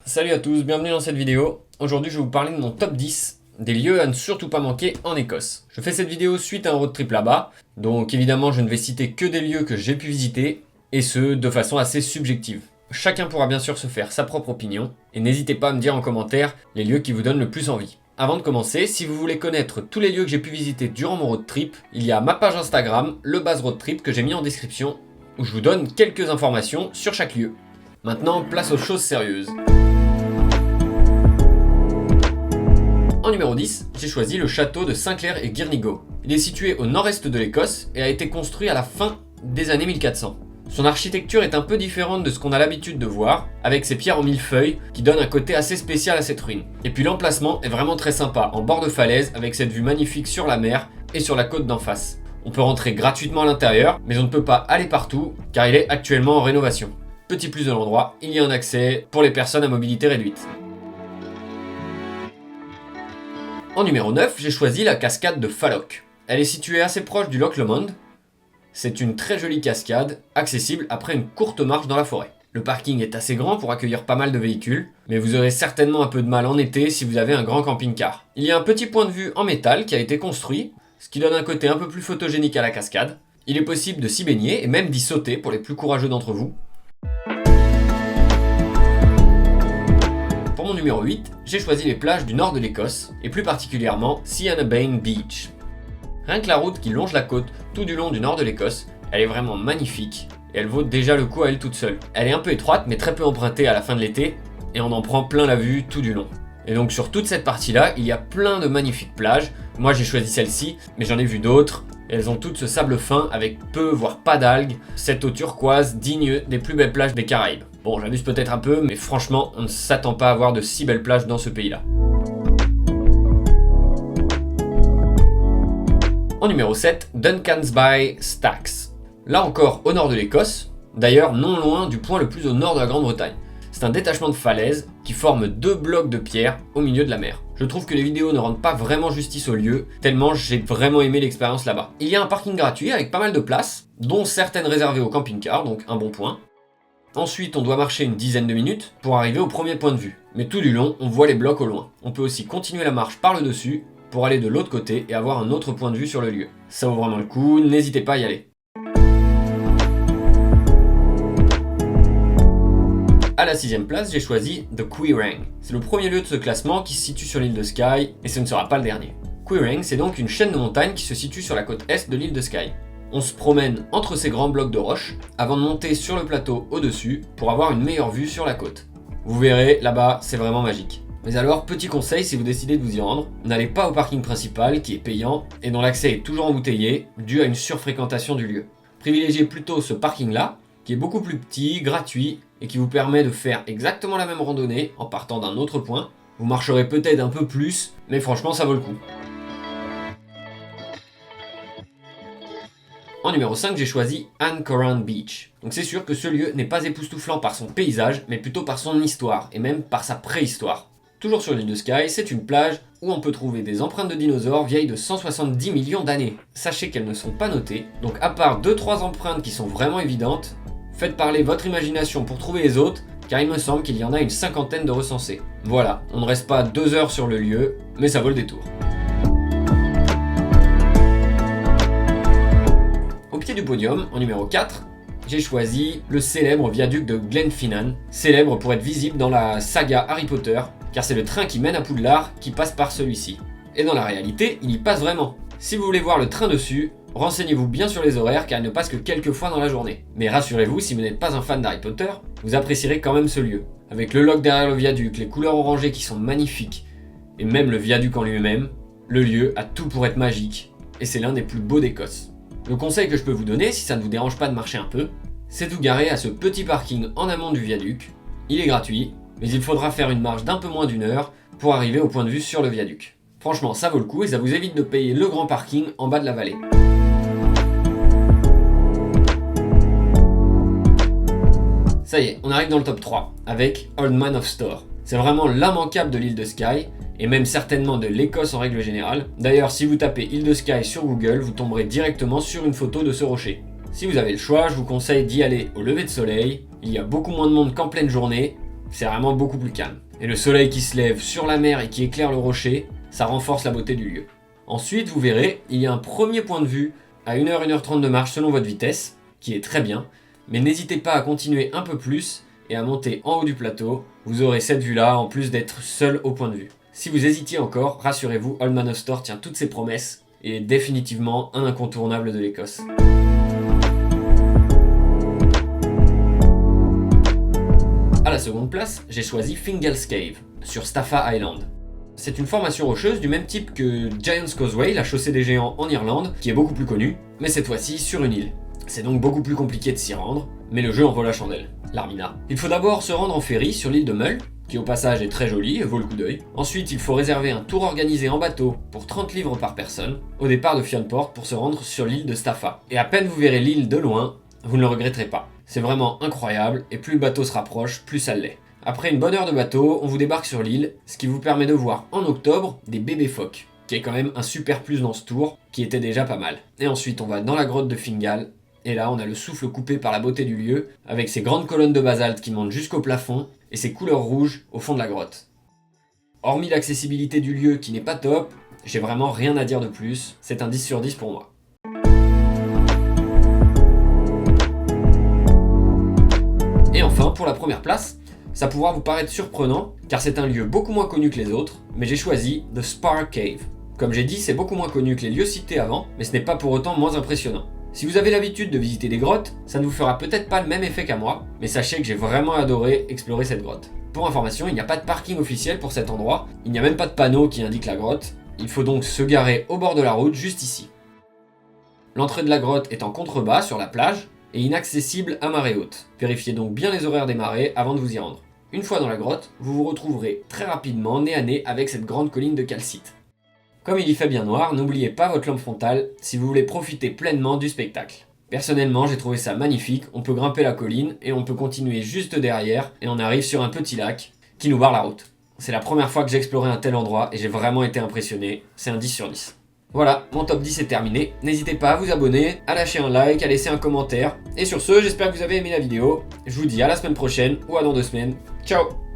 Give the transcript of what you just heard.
Salut à tous, bienvenue dans cette vidéo. Aujourd'hui je vais vous parler de mon top 10 des lieux à ne surtout pas manquer en Écosse. Je fais cette vidéo suite à un road trip là-bas, donc évidemment je ne vais citer que des lieux que j'ai pu visiter, et ce de façon assez subjective. Chacun pourra bien sûr se faire sa propre opinion, et n'hésitez pas à me dire en commentaire les lieux qui vous donnent le plus envie. Avant de commencer, si vous voulez connaître tous les lieux que j'ai pu visiter durant mon road trip, il y a ma page Instagram, le Baz Road Trip, que j'ai mis en description, où je vous donne quelques informations sur chaque lieu. Maintenant, place aux choses sérieuses. En numéro 10, j'ai choisi le château de Saint-Clair et Girnigo. Il est situé au nord-est de l'Écosse et a été construit à la fin des années 1400. Son architecture est un peu différente de ce qu'on a l'habitude de voir, avec ses pierres en millefeuille qui donnent un côté assez spécial à cette ruine. Et puis l'emplacement est vraiment très sympa, en bord de falaise avec cette vue magnifique sur la mer et sur la côte d'en face. On peut rentrer gratuitement à l'intérieur, mais on ne peut pas aller partout car il est actuellement en rénovation. Petit plus de l'endroit, il y a un accès pour les personnes à mobilité réduite. En numéro 9, j'ai choisi la cascade de Falloch. Elle est située assez proche du Loch Lomond. C'est une très jolie cascade, accessible après une courte marche dans la forêt. Le parking est assez grand pour accueillir pas mal de véhicules, mais vous aurez certainement un peu de mal en été si vous avez un grand camping-car. Il y a un petit point de vue en métal qui a été construit, ce qui donne un côté un peu plus photogénique à la cascade. Il est possible de s'y baigner et même d'y sauter pour les plus courageux d'entre vous. Pour mon numéro 8, j'ai choisi les plages du nord de l'Écosse, et plus particulièrement Sianabane Beach. Rien que la route qui longe la côte tout du long du nord de l'Écosse, elle est vraiment magnifique, et elle vaut déjà le coup à elle toute seule. Elle est un peu étroite, mais très peu empruntée à la fin de l'été, et on en prend plein la vue tout du long. Et donc sur toute cette partie-là, il y a plein de magnifiques plages. Moi j'ai choisi celle-ci, mais j'en ai vu d'autres. Elles ont toutes ce sable fin avec peu, voire pas d'algues. Cette eau turquoise digne des plus belles plages des Caraïbes. Bon, j'abuse peut-être un peu, mais franchement, on ne s'attend pas à voir de si belles plages dans ce pays-là. En numéro 7, Duncansby Stacks. Là encore au nord de l'Écosse, d'ailleurs non loin du point le plus au nord de la Grande-Bretagne. C'est un détachement de falaises qui forme deux blocs de pierre au milieu de la mer. Je trouve que les vidéos ne rendent pas vraiment justice au lieu, tellement j'ai vraiment aimé l'expérience là-bas. Il y a un parking gratuit avec pas mal de places, dont certaines réservées aux camping-cars, donc un bon point. Ensuite, on doit marcher une dizaine de minutes pour arriver au premier point de vue. Mais tout du long, on voit les blocs au loin. On peut aussi continuer la marche par le dessus pour aller de l'autre côté et avoir un autre point de vue sur le lieu. Ça vaut vraiment le coup, n'hésitez pas à y aller. À la 6ème place, j'ai choisi The Queerang. C'est le premier lieu de ce classement qui se situe sur l'île de Skye, et ce ne sera pas le dernier. Queerang, c'est donc une chaîne de montagnes qui se situe sur la côte est de l'île de Skye. On se promène entre ces grands blocs de roches avant de monter sur le plateau au-dessus pour avoir une meilleure vue sur la côte. Vous verrez, là-bas, c'est vraiment magique. Mais alors, petit conseil si vous décidez de vous y rendre, n'allez pas au parking principal qui est payant et dont l'accès est toujours embouteillé dû à une surfréquentation du lieu. Privilégiez plutôt ce parking-là, qui est beaucoup plus petit, gratuit et qui vous permet de faire exactement la même randonnée en partant d'un autre point. Vous marcherez peut-être un peu plus, mais franchement ça vaut le coup. En numéro 5, j'ai choisi Anchoran Beach. Donc c'est sûr que ce lieu n'est pas époustouflant par son paysage, mais plutôt par son histoire, et même par sa préhistoire. Toujours sur l'île de Skye, c'est une plage où on peut trouver des empreintes de dinosaures vieilles de 170 millions d'années. Sachez qu'elles ne sont pas notées, donc à part 2-3 empreintes qui sont vraiment évidentes, faites parler votre imagination pour trouver les autres, car il me semble qu'il y en a une cinquantaine de recensés. Voilà, on ne reste pas 2 heures sur le lieu, mais ça vaut le détour. Au pied du podium, en numéro 4, j'ai choisi le célèbre viaduc de Glenfinnan, célèbre pour être visible dans la saga Harry Potter, car c'est le train qui mène à Poudlard qui passe par celui-ci. Et dans la réalité, il y passe vraiment. Si vous voulez voir le train dessus, renseignez-vous bien sur les horaires car il ne passe que quelques fois dans la journée. Mais rassurez-vous, si vous n'êtes pas un fan d'Harry Potter, vous apprécierez quand même ce lieu. Avec le loch derrière le viaduc, les couleurs orangées qui sont magnifiques, et même le viaduc en lui-même, le lieu a tout pour être magique, et c'est l'un des plus beaux d'Écosse. Le conseil que je peux vous donner, si ça ne vous dérange pas de marcher un peu, c'est de vous garer à ce petit parking en amont du viaduc. Il est gratuit, mais il faudra faire une marche d'un peu moins d'1 heure pour arriver au point de vue sur le viaduc. Franchement, ça vaut le coup et ça vous évite de payer le grand parking en bas de la vallée. Ça y est, on arrive dans le top 3 avec Old Man of Storr. C'est vraiment l'immanquable de l'île de Skye et même certainement de l'Écosse en règle générale. D'ailleurs, si vous tapez île de Skye sur Google, vous tomberez directement sur une photo de ce rocher. Si vous avez le choix, je vous conseille d'y aller au lever de soleil. Il y a beaucoup moins de monde qu'en pleine journée, C'est vraiment beaucoup plus calme. Et le soleil qui se lève sur la mer et qui éclaire le rocher, ça renforce la beauté du lieu. Ensuite, vous verrez, il y a un premier point de vue à 1h, 1h30 de marche selon votre vitesse, qui est très bien, mais n'hésitez pas à continuer un peu plus et à monter en haut du plateau, vous aurez cette vue-là en plus d'être seul au point de vue. Si vous hésitiez encore, rassurez-vous, Old Man of Storr tient toutes ses promesses et est définitivement un incontournable de l'Écosse. À la seconde place, j'ai choisi Fingal's Cave, sur Staffa Island. C'est une formation rocheuse du même type que Giant's Causeway, la chaussée des géants en Irlande, qui est beaucoup plus connue, mais cette fois-ci sur une île. C'est donc beaucoup plus compliqué de s'y rendre, mais le jeu en vaut la chandelle. L'Armina. Il faut d'abord se rendre en ferry sur l'île de Mull, qui au passage est très jolie et vaut le coup d'œil. Ensuite, il faut réserver un tour organisé en bateau pour 30 livres par personne, au départ de Fionport pour se rendre sur l'île de Staffa. Et à peine vous verrez l'île de loin, vous ne le regretterez pas. C'est vraiment incroyable, et plus le bateau se rapproche, plus ça l'est. Après une bonne heure de bateau, on vous débarque sur l'île, ce qui vous permet de voir en octobre des bébés phoques, qui est quand même un super plus dans ce tour, qui était déjà pas mal. Et ensuite, on va dans la grotte de Fingal, et là on a le souffle coupé par la beauté du lieu, avec ces grandes colonnes de basalte qui montent jusqu'au plafond, et ces couleurs rouges au fond de la grotte. Hormis l'accessibilité du lieu qui n'est pas top, j'ai vraiment rien à dire de plus, c'est un 10 sur 10 pour moi. Et enfin, pour la première place, ça pourra vous paraître surprenant, car c'est un lieu beaucoup moins connu que les autres, mais j'ai choisi The Spar Cave. Comme j'ai dit, c'est beaucoup moins connu que les lieux cités avant, mais ce n'est pas pour autant moins impressionnant. Si vous avez l'habitude de visiter des grottes, ça ne vous fera peut-être pas le même effet qu'à moi, mais sachez que j'ai vraiment adoré explorer cette grotte. Pour information, il n'y a pas de parking officiel pour cet endroit, il n'y a même pas de panneau qui indique la grotte, il faut donc se garer au bord de la route juste ici. L'entrée de la grotte est en contrebas sur la plage, et inaccessible à marée haute. Vérifiez donc bien les horaires des marées avant de vous y rendre. Une fois dans la grotte, vous vous retrouverez très rapidement nez à nez avec cette grande colline de calcite. Comme il y fait bien noir, n'oubliez pas votre lampe frontale si vous voulez profiter pleinement du spectacle. Personnellement, j'ai trouvé ça magnifique, on peut grimper la colline et on peut continuer juste derrière et on arrive sur un petit lac qui nous barre la route. C'est la première fois que j'ai exploré un tel endroit et j'ai vraiment été impressionné, c'est un 10 sur 10. Voilà, mon top 10 est terminé. N'hésitez pas à vous abonner, à lâcher un like, à laisser un commentaire. Et sur ce, j'espère que vous avez aimé la vidéo. Je vous dis à la semaine prochaine ou à dans 2 semaines. Ciao!